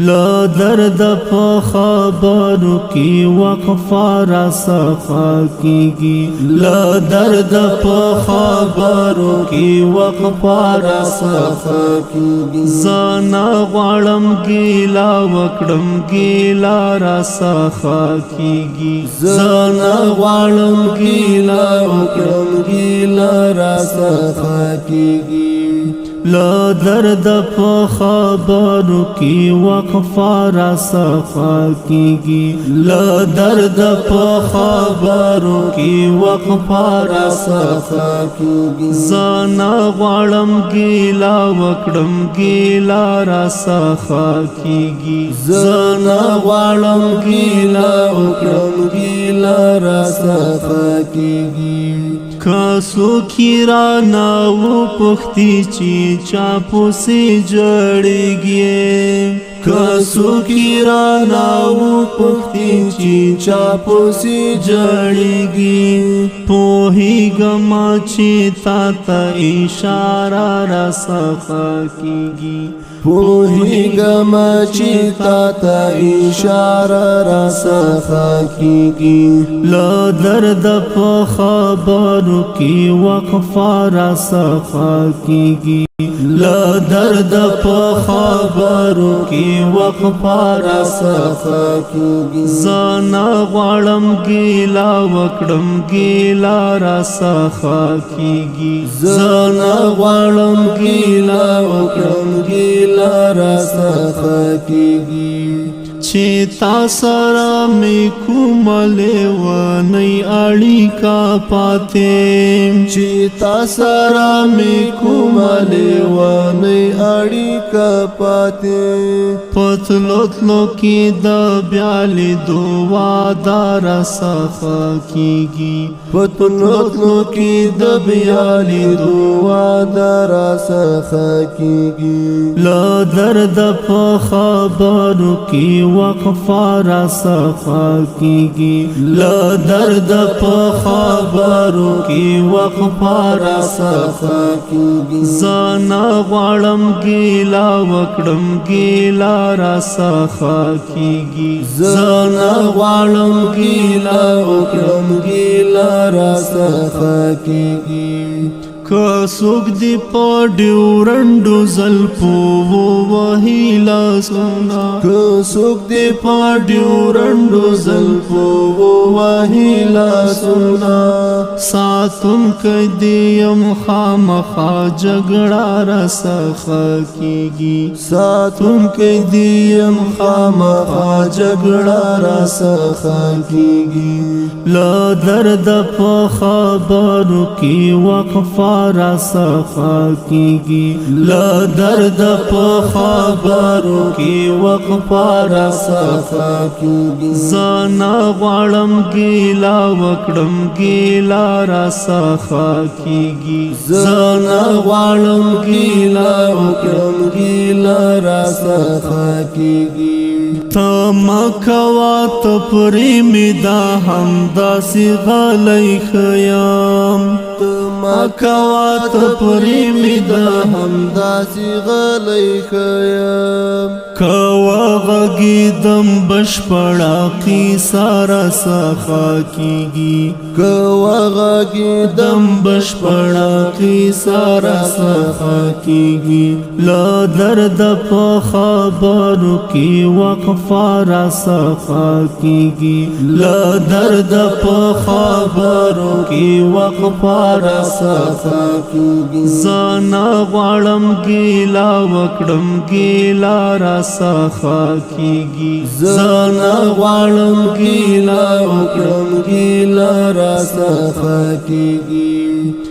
لا درد په خبرو کی وقفه را څخه کیږي لا درد په خبرو کی وقفه را څخه کیږي ځان غواړم ګیلا وکړم ګیلا را څخه کیږي ځان غواړم ګیلا وکړم ګیلا را څخه کیږي لا درد په خبرو کی وقفه را څخه کیږي لا درد په خبرو کی وقفه را څخه کیږي ځان غواړم ګیلا وکړم ګیلا را څخه کیږي ځان غواړم ګیلا وکړم ګیلا را څخه کیږي کاسو کیرا ناو پختی چی چاپو سی جڑگی کاسو کیرا ناو پختی چی چاپو سی جڑگی پوہی گما چی تاتا اشارہ رسخا کیگی پوہی گما چی تاتا اشارہ رسخا کیگی لا درد په خبرو کی وقفه را څخه کیږي لا درد په خبرو کی وقفه را څخه کیږي ځان غواړم ګیلا وکړم ګیلا را څخه کیږي ځان غواړم ګیلا وکړم ګیلا را څخه کیږي چې تا سره مې کوملې ونی اړیکه پاتې چې تا سره مې کوملې ونی اړیکه پاتې پتلو تلو کې د بیا لیدو واده راڅخه کیږي پتلو تلو کې د بیا لیدو واده راڅخه کیږي لا درد په خبرو کې وقفه را څخه کیږي لا درد په خبرو کې وقفه را څخه کیږي ځان غواړم ګیلا وکړم ګیلا را څخه کیږي ځان غواړم ګیلا وکړم ګیلا را څخه کیږي که څوک دی په ډیورنډو زلفو ووهي لاسونه که څوک دی په ډیورنډو زلفو ووهي لاسونه ساتونکی دی یم خامخا جګړه راڅخه کیږي ساتونکی دی یم خامخا جګړه راڅخه کیږي لا درد په خبرو کې وقفه را څخه کیږي لا درد په خبرو کې وقفه را څخه کیږي ځان غواړم ګیلا وکړم ګیلا را څخه کیږي ځان غواړم ګیلا وکړم ګیلا را څخه کیږي تا ما کوا ته پرې مې دا همداسې غلی خیام ما کوا ته پرې مې دا همداسې غلی خیام کوا غږېدم بشپړه قیصه راڅخه کیږي کوا غږېدم بشپړه قیصه راڅخه کیږي لا درد په خبرو کې وقفه را څخه کیږي لا درد په خبرو کې وقفه را څخه کیږي ځان غواړم ګیلا وکړم ګیلا را څخه کیږي ځان غواړم ګیلا وکړم ګیلا را څخه کیږي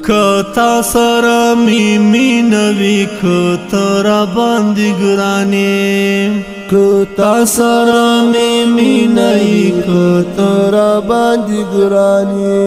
که تا سره مې مینه وي که ته راباندې ګرانې که تا سره مې مینه وي که ته راباندې ګرانې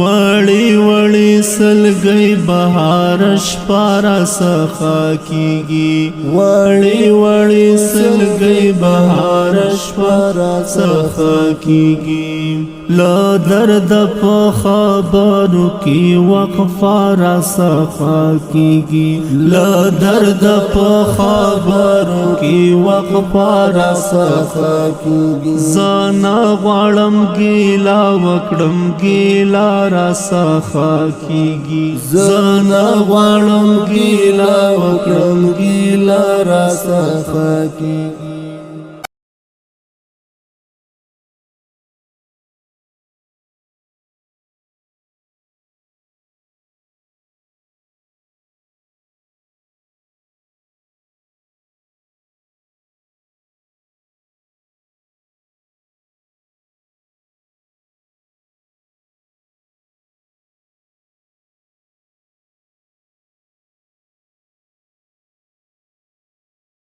وړې وړې سلګۍ بهار شپه راڅخه کیږي وړې وړې سلګۍ بهار شپه راڅخه کیږي لا درد په خبرو کی وقفه را سخا کیږي لا درد په خبرو کی وقفه را سخا کیږي زانا غړم ګیلا وکړم ګیلا را سخا کیږي زانا غړم ګیلا وکړم ګیلا را سخا کیږي